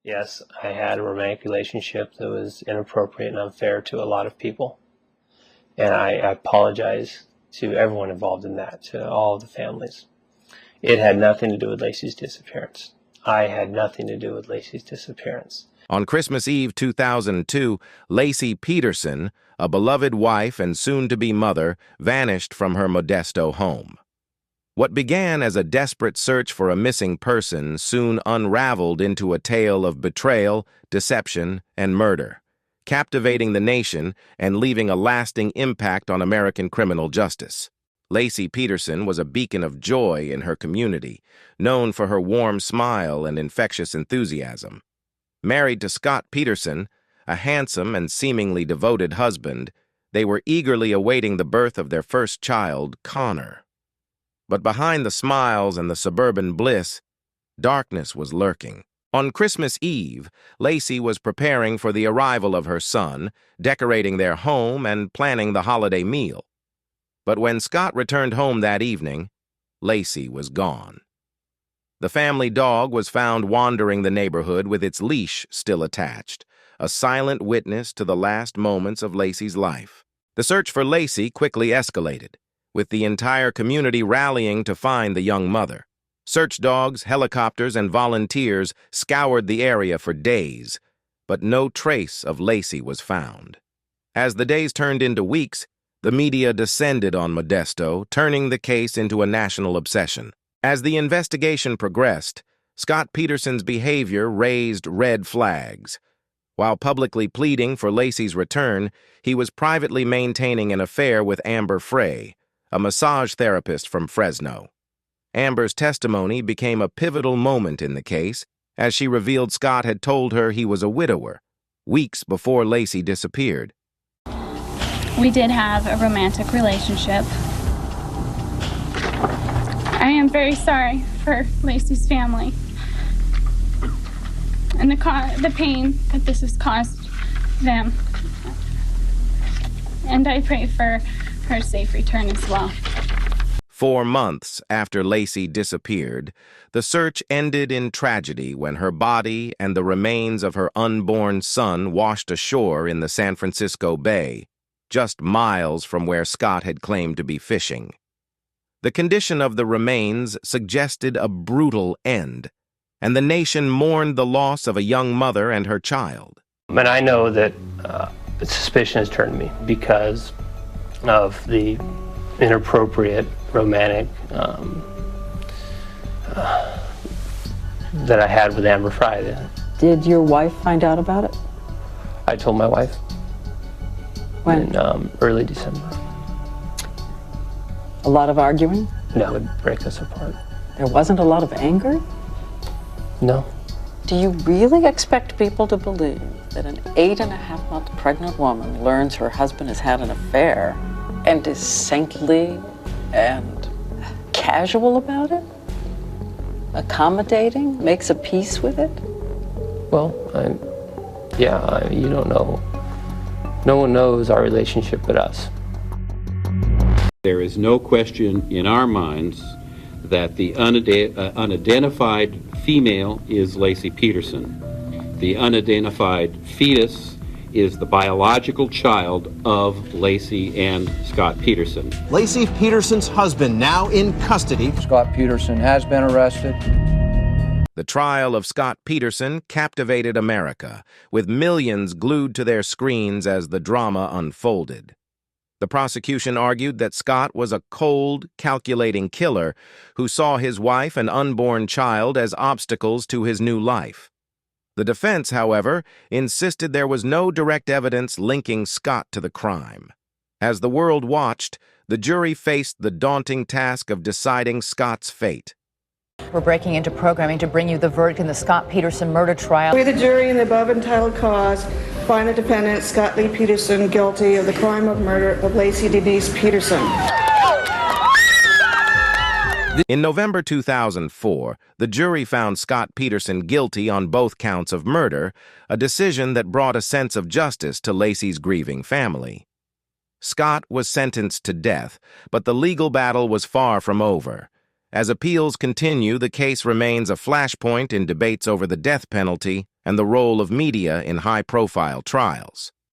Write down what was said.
Yes, I had a romantic relationship that was inappropriate and unfair to a lot of people. And I apologize to everyone involved in that, to all of the families. It had nothing to do with Laci's disappearance. I had nothing to do with Laci's disappearance. On Christmas Eve 2002, Laci Peterson, a beloved wife and soon-to-be mother, vanished from her Modesto home. What began as a desperate search for a missing person soon unraveled into a tale of betrayal, deception, and murder, captivating the nation and leaving a lasting impact on American criminal justice. Laci Peterson was a beacon of joy in her community, known for her warm smile and infectious enthusiasm. Married to Scott Peterson, a handsome and seemingly devoted husband, they were eagerly awaiting the birth of their first child, Connor. But behind the smiles and the suburban bliss, darkness was lurking. On Christmas Eve, Laci was preparing for the arrival of her son, decorating their home and planning the holiday meal. But when Scott returned home that evening, Laci was gone. The family dog was found wandering the neighborhood with its leash still attached, a silent witness to the last moments of Laci's life. The search for Laci quickly escalated, with the entire community rallying to find the young mother. Search dogs, helicopters, and volunteers scoured the area for days, but no trace of Laci was found. As the days turned into weeks, the media descended on Modesto, turning the case into a national obsession. As the investigation progressed, Scott Peterson's behavior raised red flags. While publicly pleading for Laci's return, he was privately maintaining an affair with Amber Frey, a massage therapist from Fresno. Amber's testimony became a pivotal moment in the case, as she revealed Scott had told her he was a widower, weeks before Laci disappeared. We did have a romantic relationship. I am very sorry for Laci's family and the pain that this has caused them. And I pray for her safe return as well. 4 months after Laci disappeared, the search ended in tragedy when her body and the remains of her unborn son washed ashore in the San Francisco Bay, just miles from where Scott had claimed to be fishing. The condition of the remains suggested a brutal end, and the nation mourned the loss of a young mother and her child. And I know that suspicion has turned to me because of the inappropriate romantic that I had with Amber Frey. Did your wife find out about it? I told my wife. When? In early December. A lot of arguing? No, it would break us apart. There wasn't a lot of anger? No. Do you really expect people to believe that an 8.5-month pregnant woman learns her husband has had an affair and is saintly and casual about it? Accommodating? Makes a peace with it? Well, you don't know. No one knows our relationship but us. There is no question in our minds that the unidentified female is Laci Peterson. The unidentified fetus is the biological child of Laci and Scott Peterson. Laci Peterson's husband now in custody. Scott Peterson has been arrested. The trial of Scott Peterson captivated America, with millions glued to their screens as the drama unfolded. The prosecution argued that Scott was a cold, calculating killer who saw his wife and unborn child as obstacles to his new life. The defense, however, insisted there was no direct evidence linking Scott to the crime. As the world watched, the jury faced the daunting task of deciding Scott's fate. We're breaking into programming to bring you the verdict in the Scott Peterson murder trial. We, the jury, in the above entitled cause, find the defendant, Scott Lee Peterson, guilty of the crime of murder of Laci Denise Peterson. In November 2004, the jury found Scott Peterson guilty on both counts of murder, a decision that brought a sense of justice to Laci's grieving family. Scott was sentenced to death, but the legal battle was far from over. As appeals continue, the case remains a flashpoint in debates over the death penalty and the role of media in high-profile trials.